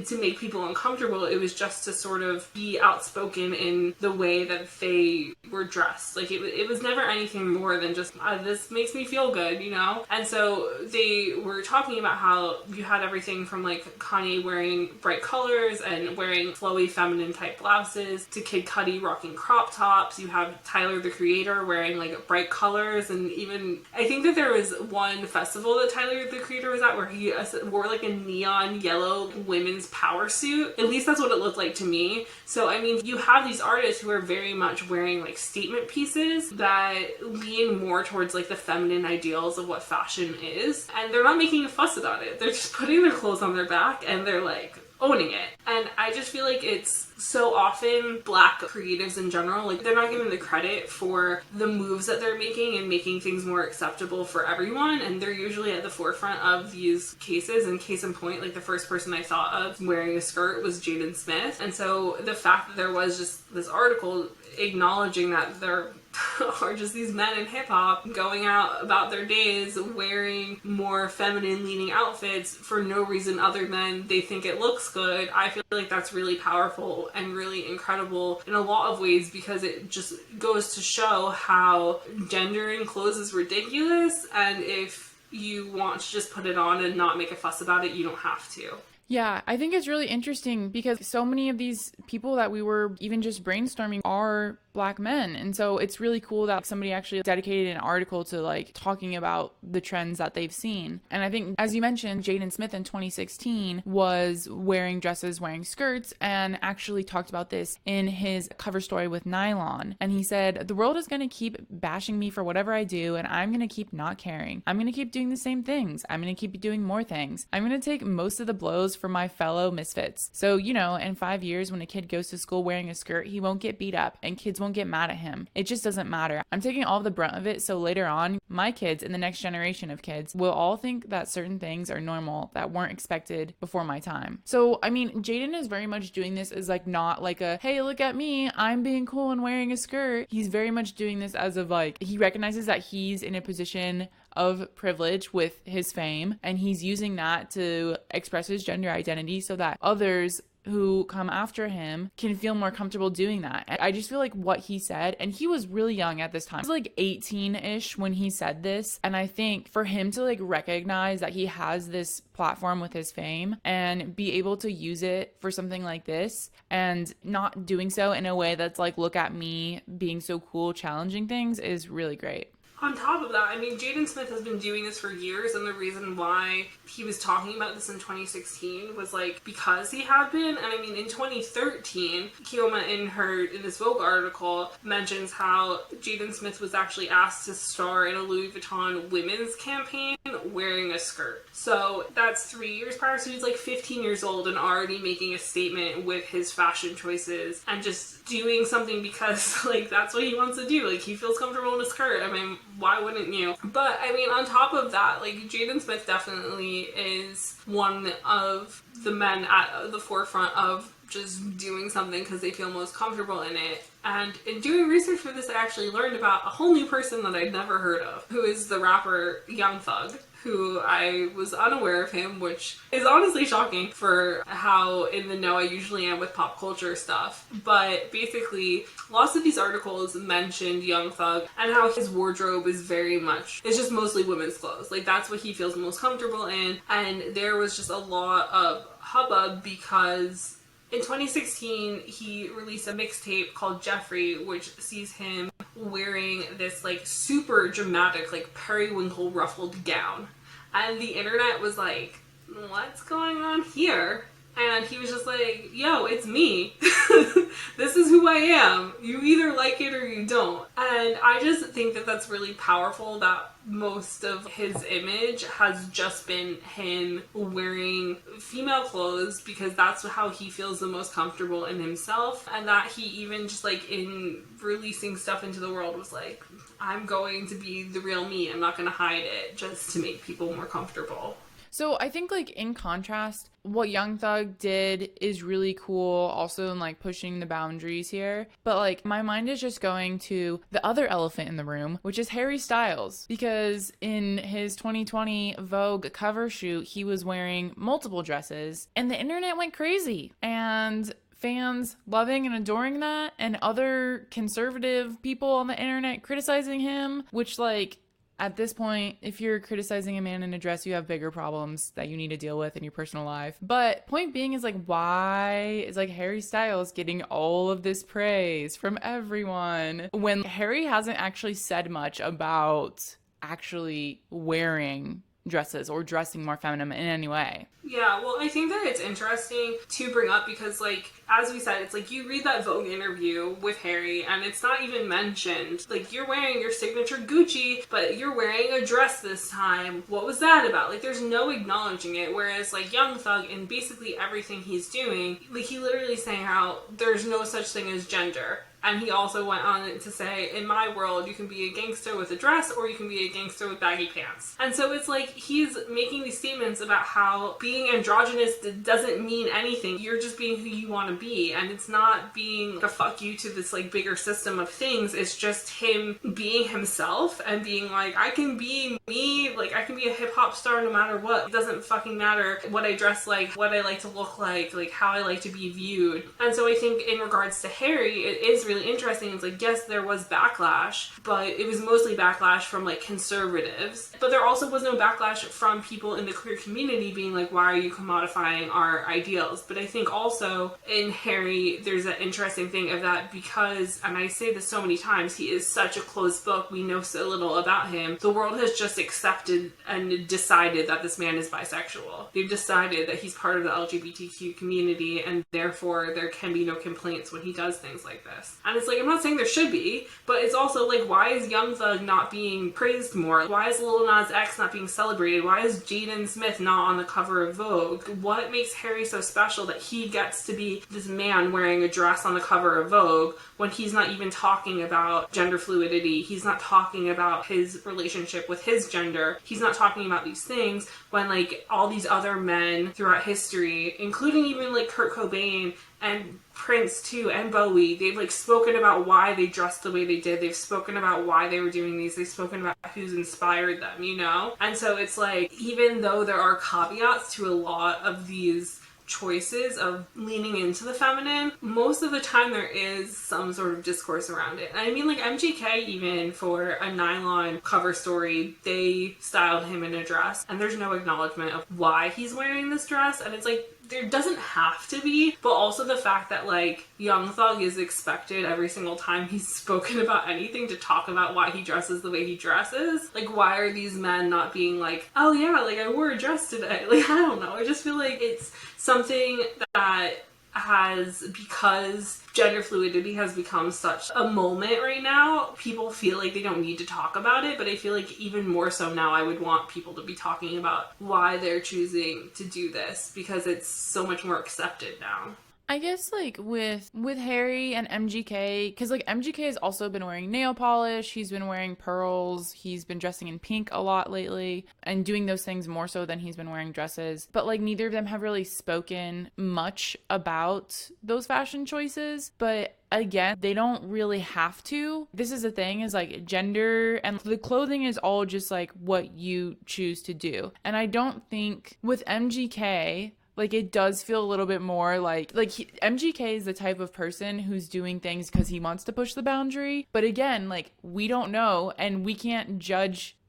to make people uncomfortable, it was just to sort of be outspoken in the way that they were dressed. Like it was never anything more than just, this makes me feel good, you know? And so they were talking about how you had everything from like Kanye wearing bright colors and wearing flowy feminine type blouses to Kid Cudi rocking crop tops. You have Tyler the Creator wearing like bright colors, and even I think that there was one festival that Tyler the Creator was at where he wore like a neon yellow women's power suit. At least that's what it looked like to me. So I mean, you have these artists who are very much wearing like statement pieces that lean more towards like the feminine ideals of what fashion is, and they're not making a fuss about it. They're just putting their clothes on their back and they're like owning it. And I just feel like it's so often black creatives in general, like they're not given the credit for the moves that they're making and making things more acceptable for everyone, and they're usually at the forefront of these cases. And case in point, like the first person I thought of wearing a skirt was Jaden Smith. And so the fact that there was just this article acknowledging that there are just these men in hip-hop going out about their days wearing more feminine leaning outfits for no reason other than they think it looks good, I feel like that's really powerful and really incredible in a lot of ways, because it just goes to show how gender in clothes is ridiculous, and if you want to just put it on and not make a fuss about it, you don't have to. Yeah, I think it's really interesting because so many of these people that we were even just brainstorming are black men. And so it's really cool that somebody actually dedicated an article to like talking about the trends that they've seen. And I think, as you mentioned, Jaden Smith in 2016 was wearing dresses, wearing skirts, and actually talked about this in his cover story with Nylon. And he said, "The world is going to keep bashing me for whatever I do, and I'm going to keep not caring. I'm going to keep doing the same things. I'm going to keep doing more things. I'm going to take most of the blows for my fellow misfits. So, you know, in 5 years, when a kid goes to school wearing a skirt, he won't get beat up and kids won't get mad at him. It just doesn't matter. I'm taking all the brunt of it, so later on, my kids and the next generation of kids will all think that certain things are normal that weren't expected before my time." So, I mean, Jaden is very much doing this as like not like a, hey, look at me, I'm being cool and wearing a skirt. He's very much doing this as of like, he recognizes that he's in a position of privilege with his fame, and he's using that to express his gender identity so that others who come after him can feel more comfortable doing that. I just feel like what he said, and he was really young at this time. He was like 18-ish when he said this, and I think for him to like recognize that he has this platform with his fame and be able to use it for something like this, and not doing so in a way that's like, look at me being so cool, challenging things, is really great. On top of that, I mean, Jaden Smith has been doing this for years, and the reason why he was talking about this in 2016 was like because he had been. And I mean, in 2013, Hyoma in this Vogue article mentions how Jaden Smith was actually asked to star in a Louis Vuitton women's campaign wearing a skirt. So that's 3 years prior. So he's like 15 years old and already making a statement with his fashion choices and just doing something because like that's what he wants to do. Like he feels comfortable in a skirt. I mean, why wouldn't you? But I mean, on top of that, like Jaden Smith definitely is one of the men at the forefront of just doing something because they feel most comfortable in it. And in doing research for this, I actually learned about a whole new person that I'd never heard of, who is the rapper Young Thug, who I was unaware of him, which is honestly shocking for how in the know I usually am with pop culture stuff. But basically, lots of these articles mentioned Young Thug and how his wardrobe is very much, it's just mostly women's clothes. Like that's what he feels most comfortable in. And there was just a lot of hubbub because in 2016, he released a mixtape called Jeffrey, which sees him wearing this like super dramatic, like periwinkle ruffled gown. And the internet was like, what's going on here? And he was just like, yo, it's me. This is who I am. You either like it or you don't. And I just think that that's really powerful, that most of his image has just been him wearing female clothes because that's how he feels the most comfortable in himself. And that he even just like in releasing stuff into the world was like, I'm going to be the real me. I'm not going to hide it just to make people more comfortable. So I think, like, in contrast, what Young Thug did is really cool, also in, like, pushing the boundaries here. But, like, my mind is just going to the other elephant in the room, which is Harry Styles. Because in his 2020 Vogue cover shoot, he was wearing multiple dresses, and the internet went crazy. And fans loving and adoring that, and other conservative people on the internet criticizing him, which, like, at this point, if you're criticizing a man in a dress, you have bigger problems that you need to deal with in your personal life. But point being is, like, why is, like, Harry Styles getting all of this praise from everyone when Harry hasn't actually said much about actually wearing dresses or dressing more feminine in any way? Yeah, well, I think that it's interesting to bring up because, like, as we said, it's like you read that Vogue interview with Harry and it's not even mentioned. Like, you're wearing your signature Gucci, but you're wearing a dress this time. What was that about? Like, there's no acknowledging it. Whereas, like, Young Thug, in basically everything he's doing, like, he literally saying how there's no such thing as gender. And he also went on to say, in my world, you can be a gangster with a dress or you can be a gangster with baggy pants. And so it's like he's making these statements about how being androgynous doesn't mean anything. You're just being who you want to be. And it's not being a fuck you to this like bigger system of things. It's just him being himself and being like, I can be me. Like, I can be a hip hop star no matter what. It doesn't fucking matter what I dress like, what I like to look like how I like to be viewed. And so I think in regards to Harry, it is really interesting. It's like, yes, there was backlash, but it was mostly backlash from like conservatives. But there also was no backlash from people in the queer community being like, why are you commodifying our ideals? But I think also in Harry, there's an interesting thing of that because, and I say this so many times, he is such a closed book. We know so little about him. The world has just accepted and decided that this man is bisexual. They've decided that he's part of the LGBTQ community and therefore there can be no complaints when he does things like this. And it's like, I'm not saying there should be, but it's also like, why is Young Thug not being praised more? Why is Lil Nas X not being celebrated? Why is Jaden Smith not on the cover of Vogue? What makes Harry so special that he gets to be this man wearing a dress on the cover of Vogue when he's not even talking about gender fluidity? He's not talking about his relationship with his gender. He's not talking about these things when like all these other men throughout history, including even like Kurt Cobain and Prince too, and Bowie, they've like spoken about why they dressed the way they did. They've spoken about why they were doing these. They've spoken about who's inspired them, you know? And so it's like, even though there are caveats to a lot of these choices of leaning into the feminine, most of the time there is some sort of discourse around it. I mean, like MGK, even for a nylon cover story, they styled him in a dress and there's no acknowledgement of why he's wearing this dress. And it's like, there doesn't have to be, but also the fact that like Young Thug is expected every single time he's spoken about anything to talk about why he dresses the way he dresses. Like, why are these men not being like, oh yeah, like I wore a dress today? Like, I don't know. I just feel like it's something that has, because gender fluidity has become such a moment right now, people feel like they don't need to talk about it, but I feel like even more so now I would want people to be talking about why they're choosing to do this because it's so much more accepted now. I guess like with Harry and MGK, because like MGK has also been wearing nail polish, he's been wearing pearls, he's been dressing in pink a lot lately and doing those things more so than he's been wearing dresses. But like neither of them have really spoken much about those fashion choices. But again, they don't really have to. This is the thing, is like gender and the clothing is all just like what you choose to do. And I don't think with MGK, like, it does feel a little bit more like MGK is the type of person who's doing things because he wants to push the boundary. But again, like, we don't know, and we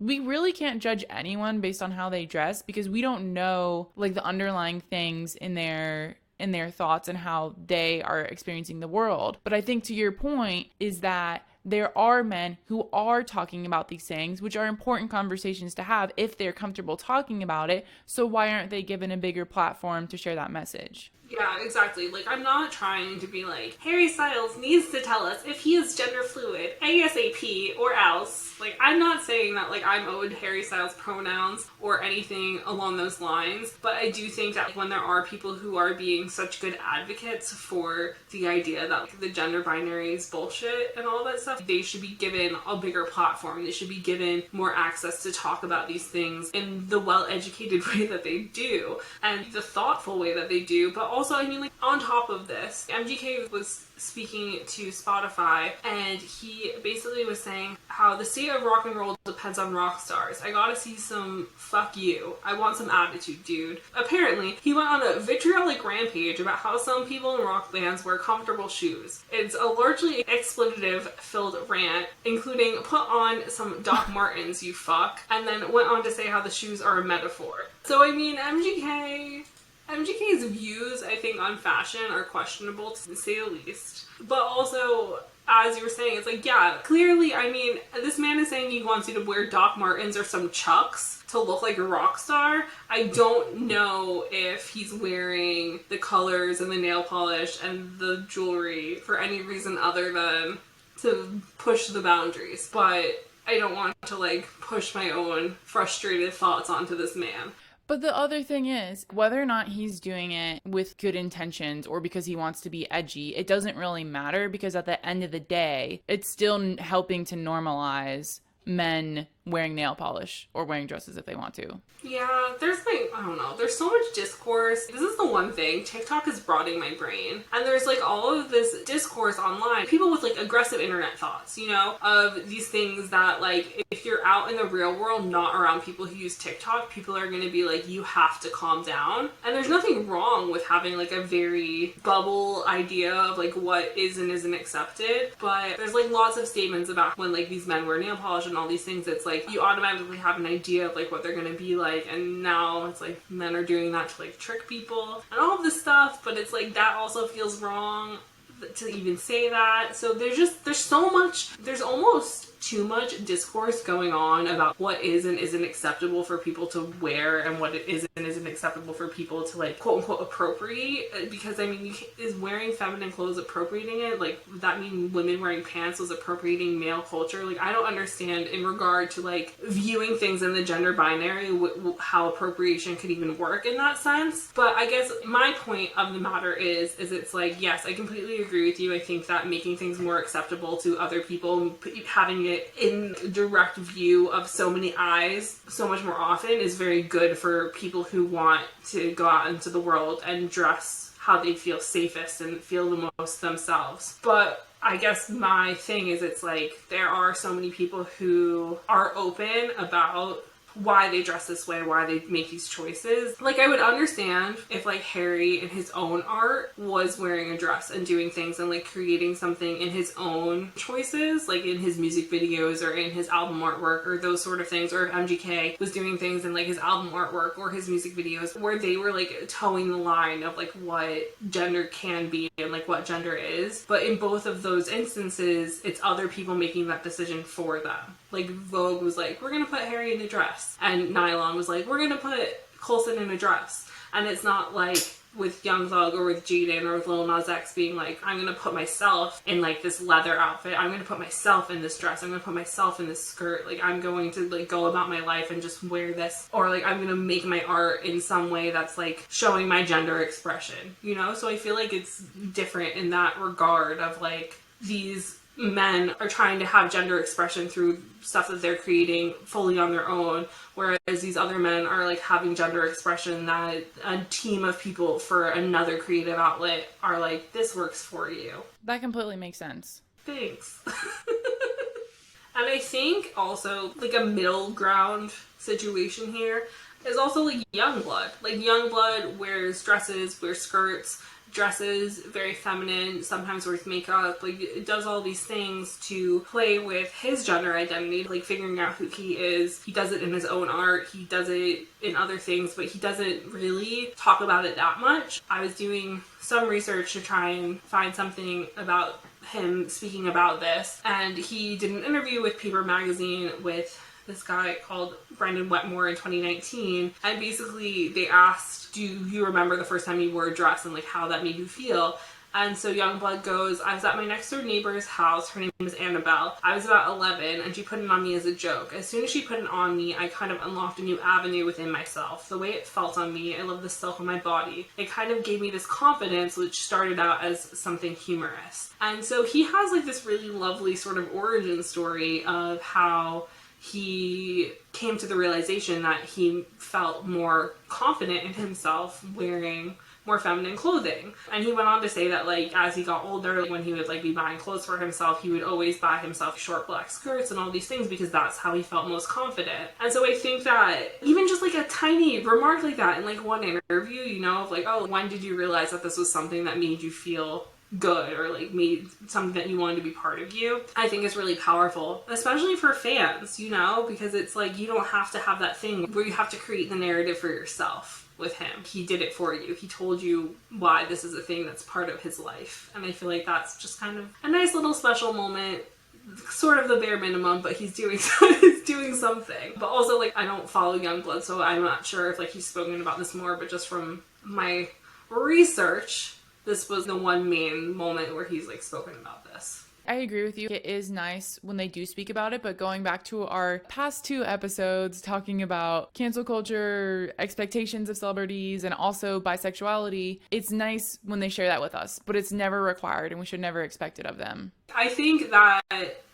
really can't judge anyone based on how they dress because we don't know, like, the underlying things in their thoughts and how they are experiencing the world. But I think to your point is that there are men who are talking about these things, which are important conversations to have if they're comfortable talking about it. So why aren't they given a bigger platform to share that message? Yeah, exactly. Like, I'm not trying to be like, Harry Styles needs to tell us if he is gender fluid, ASAP, or else. Like, I'm not saying that, like, I'm owed Harry Styles pronouns or anything along those lines, but I do think that when there are people who are being such good advocates for the idea that, like, the gender binary is bullshit and all that stuff, they should be given a bigger platform. They should be given more access to talk about these things in the well-educated way that they do, and the thoughtful way that they do, but also, I mean, like, on top of this, MGK was speaking to Spotify, and he basically was saying how the state of rock and roll depends on rock stars. I gotta see some fuck you. I want some attitude, dude. Apparently, he went on a vitriolic rampage about how some people in rock bands wear comfortable shoes. It's a largely expletive-filled rant, including put on some Doc Martens, you fuck, and then went on to say how the shoes are a metaphor. So, I mean, MGK's views, I think, on fashion are questionable, to say the least. But also, as you were saying, it's like, yeah, clearly, I mean, this man is saying he wants you to wear Doc Martens or some Chucks to look like a rock star. I don't know if he's wearing the colors and the nail polish and the jewelry for any reason other than to push the boundaries. But I don't want to, like, push my own frustrated thoughts onto this man. But the other thing is, whether or not he's doing it with good intentions or because he wants to be edgy, it doesn't really matter, because at the end of the day, it's still helping to normalize men wearing nail polish or wearing dresses if they want to. Yeah, there's like, I don't know, there's so much discourse. This is the one thing, TikTok is broadening my brain. And there's like all of this discourse online, people with like aggressive internet thoughts, you know, of these things that like, if you're out in the real world, not around people who use TikTok, people are going to be like, you have to calm down. And there's nothing wrong with having like a very bubble idea of like what is and isn't accepted. But there's like lots of statements about when like these men wear nail polish and all these things, it's like, you automatically have an idea of like what they're going to be like, and now it's like men are doing that to like trick people and all of this stuff, but it's like that also feels wrong to even say that. So there's so much, there's almost too much discourse going on about what is and isn't acceptable for people to wear and what it is and isn't acceptable for people to like quote unquote appropriate, because I mean, is wearing feminine clothes appropriating it? Like, would that mean women wearing pants was appropriating male culture? Like, I don't understand in regard to like viewing things in the gender binary how appropriation could even work in that sense. But I guess my point of the matter is it's like, yes, I completely agree with you. I think that making things more acceptable to other people, having it in direct view of so many eyes so much more often, is very good for people who want to go out into the world and dress how they feel safest and feel the most themselves. But I guess my thing is, it's like there are so many people who are open about why they dress this way, why they make these choices. Like, I would understand if like Harry in his own art was wearing a dress and doing things and like creating something in his own choices, like in his music videos or in his album artwork or those sort of things, or if MGK was doing things in like his album artwork or his music videos where they were like towing the line of like what gender can be and like what gender is. But in both of those instances, it's other people making that decision for them. Like, Vogue was like, we're gonna put Harry in a dress, and Nylon was like, we're gonna put Coulson in a dress. And it's not like with Young Thug or with Jaden or with Lil Nas X being like, I'm gonna put myself in like this leather outfit, I'm gonna put myself in this dress, I'm gonna put myself in this skirt, like I'm going to like go about my life and just wear this, or like I'm gonna make my art in some way that's like showing my gender expression, you know? So I feel like it's different in that regard of like, these men are trying to have gender expression through stuff that they're creating fully on their own, whereas these other men are like having gender expression that a team of people for another creative outlet are like, this works for you. That completely makes sense. Thanks. And I think also like a middle ground situation here is also like Youngblood. Like, Youngblood wears dresses, wears skirts, dresses very feminine, sometimes with makeup, like it does all these things to play with his gender identity, like figuring out who he is. He does it in his own art, he does it in other things, but he doesn't really talk about it that much. I was doing some research to try and find something about him speaking about this, and he did an interview with Paper Magazine with this guy called Brendan Wetmore in 2019, and basically they asked, do you remember the first time you wore a dress and like how that made you feel? And so Youngblood goes, I was at my next door neighbor's house, her name is Annabelle. I was about 11 and she put it on me as a joke. As soon as she put it on me, I kind of unlocked a new avenue within myself. The way it felt on me, I love the silk on my body. It kind of gave me this confidence, which started out as something humorous. And so he has like this really lovely sort of origin story of how he came to the realization that he felt more confident in himself wearing more feminine clothing. And he went on to say that like as he got older, like, when he would like be buying clothes for himself, he would always buy himself short black skirts and all these things because that's how he felt most confident. And so I think that even just like a tiny remark like that in like one interview, you know, of like, oh, when did you realize that this was something that made you feel good or like made something that you wanted to be part of you, I think is really powerful, especially for fans, you know, because it's like you don't have to have that thing where you have to create the narrative for yourself. With him, he did it for you. He told you why this is a thing that's part of his life, and I feel like that's just kind of a nice little special moment, sort of the bare minimum, but he's doing something. But also, like, I don't follow Youngblood, so I'm not sure if like he's spoken about this more, but just from my research, this was the one main moment where he's like spoken about this. I agree with you. It is nice when they do speak about it, but going back to our past 2 episodes talking about cancel culture, expectations of celebrities, and also bisexuality, it's nice when they share that with us, but it's never required and we should never expect it of them. I think that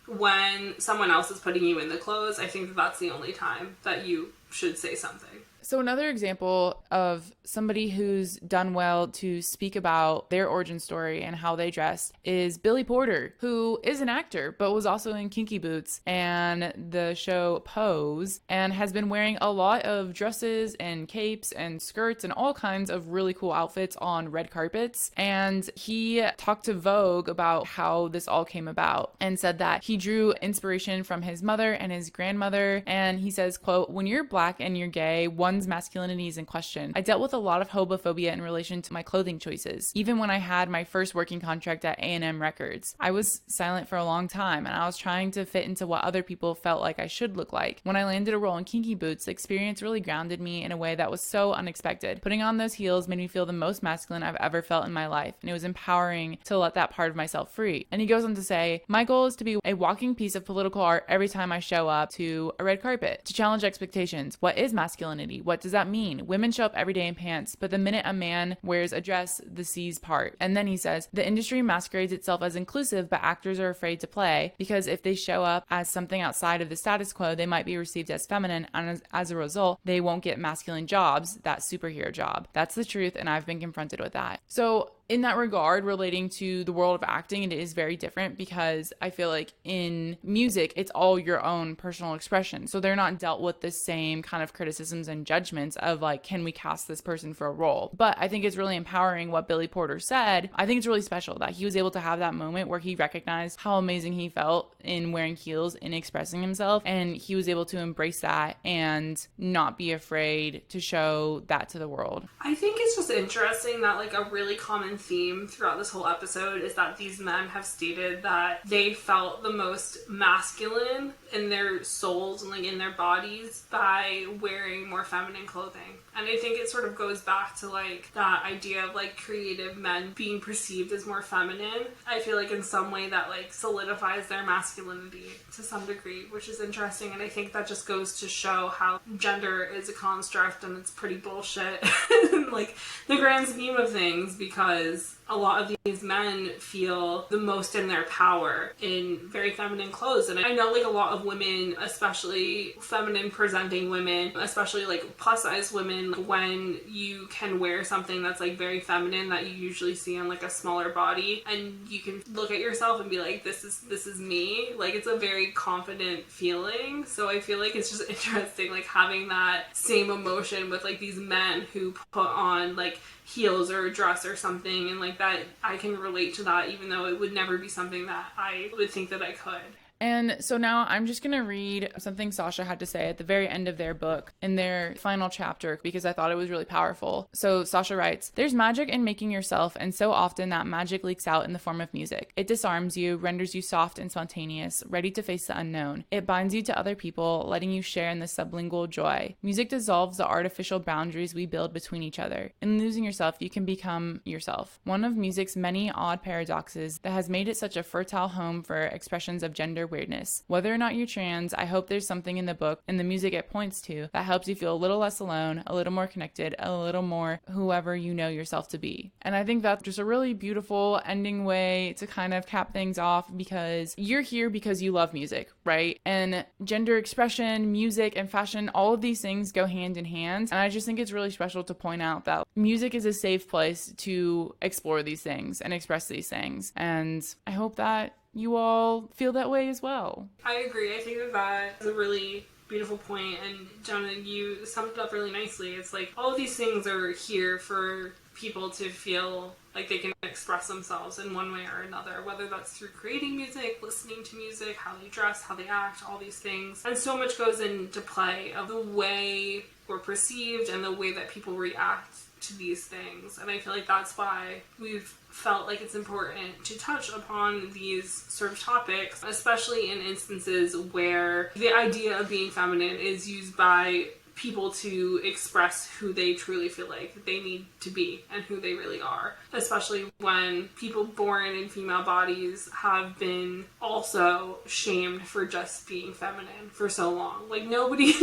when someone else is putting you in the clothes, I think that that's the only time that you should say something. So another example of somebody who's done well to speak about their origin story and how they dressed is Billy Porter, who is an actor, but was also in Kinky Boots and the show Pose, and has been wearing a lot of dresses and capes and skirts and all kinds of really cool outfits on red carpets. And he talked to Vogue about how this all came about and said that he drew inspiration from his mother and his grandmother. And he says, quote, "When you're black and you're gay, one's masculinity is in question. I dealt with a lot of homophobia in relation to my clothing choices. Even when I had my first working contract at A&M Records, I was silent for a long time and I was trying to fit into what other people felt like I should look like. When I landed a role in Kinky Boots, the experience really grounded me in a way that was so unexpected. Putting on those heels made me feel the most masculine I've ever felt in my life, and it was empowering to let that part of myself free." And he goes on to say, "My goal is to be a walking piece of political art every time I show up to a red carpet, to challenge expectations. What is masculinity? What does that mean? Women show up every day in pants, but the minute a man wears a dress, the C's part." And then he says, "The industry masquerades itself as inclusive, but actors are afraid to play because if they show up as something outside of the status quo, they might be received as feminine, and as a result, they won't get masculine jobs, that superhero job. That's the truth, and I've been confronted with that." So in that regard, relating to the world of acting, it is very different because I feel like in music, it's all your own personal expression. So they're not dealt with the same kind of criticisms and judgments of like, can we cast this person for a role? But I think it's really empowering what Billy Porter said. I think it's really special that he was able to have that moment where he recognized how amazing he felt in wearing heels and expressing himself. And he was able to embrace that and not be afraid to show that to the world. I think it's just interesting that like a really common theme throughout this whole episode is that these men have stated that they felt the most masculine in their souls and like in their bodies by wearing more feminine clothing. And I think it sort of goes back to like that idea of like creative men being perceived as more feminine. I feel like in some way that like solidifies their masculinity to some degree, which is interesting. And I think that just goes to show how gender is a construct and it's pretty bullshit in like the grand scheme of things, because a lot of these men feel the most in their power in very feminine clothes. And I know like a lot of women, especially feminine presenting women, especially like plus size women, when you can wear something that's like very feminine that you usually see on like a smaller body, and you can look at yourself and be like, this is me. Like it's a very confident feeling. So I feel like it's just interesting like having that same emotion with like these men who put on like heels or a dress or something thing, and like that I can relate to that, even though it would never be something that I would think that I could. And so now I'm just going to read something Sasha had to say at the very end of their book in their final chapter because I thought it was really powerful. So Sasha writes, "There's magic in making yourself, and so often that magic leaks out in the form of music. It disarms you, renders you soft and spontaneous, ready to face the unknown. It binds you to other people, letting you share in the sublingual joy. Music dissolves the artificial boundaries we build between each other. In losing yourself, you can become yourself. One of music's many odd paradoxes that has made it such a fertile home for expressions of gender weirdness. Whether or not you're trans, I hope there's something in the book and the music it points to that helps you feel a little less alone, a little more connected, a little more whoever you know yourself to be." And I think that's just a really beautiful ending way to kind of cap things off, because you're here because you love music, right? And gender expression, music, and fashion, all of these things go hand in hand. And I just think it's really special to point out that music is a safe place to explore these things and express these things. And I hope that you all feel that way as well. I agree. I think that that's a really beautiful point, and Jonah, you summed it up really nicely. It's like all of these things are here for people to feel like they can express themselves in one way or another, whether that's through creating music, listening to music, how they dress, how they act, all these things. And so much goes into play of the way we're perceived and the way that people react to these things. And I feel like that's why we've felt like it's important to touch upon these sort of topics, especially in instances where the idea of being feminine is used by people to express who they truly feel like they need to be and who they really are, especially when people born in female bodies have been also shamed for just being feminine for so long. Like nobody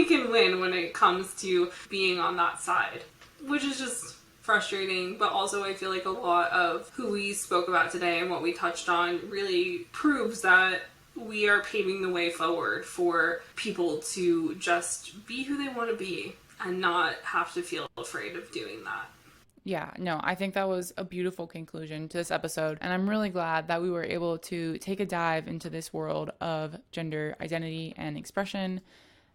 can win when it comes to being on that side, which is just frustrating. But also I feel like a lot of who we spoke about today and what we touched on really proves that we are paving the way forward for people to just be who they want to be and not have to feel afraid of doing that. Yeah, no, I think that was a beautiful conclusion to this episode, and I'm really glad that we were able to take a dive into this world of gender identity and expression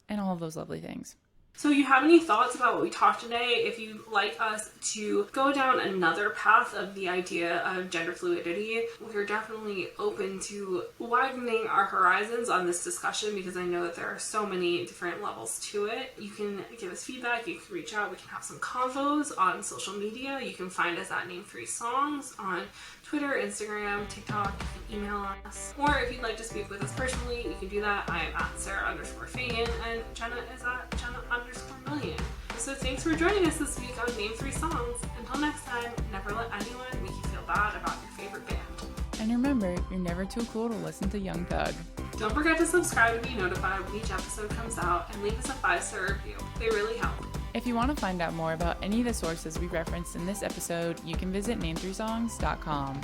and all of those lovely things. So you have any thoughts about what we talked today? If you'd like us to go down another path of the idea of gender fluidity, we're definitely open to widening our horizons on this discussion, because I know that there are so many different levels to it. You can give us feedback, you can reach out, we can have some convos on social media. You can find us at Name3Songs on Twitter, Instagram, TikTok. You can email us. Or if you'd like to speak with us personally, you can do that. I am at Sarah_Fagan, and Jenna is at Jenna_Million. So thanks for joining us this week on Name3Songs. Until next time, never let anyone make you feel bad about your favorite band. And remember, you're never too cool to listen to Young Thug. Don't forget to subscribe to be notified when each episode comes out, and leave us a 5-star review. They really help. If you want to find out more about any of the sources we referenced in this episode, you can visit Name3Songs.com.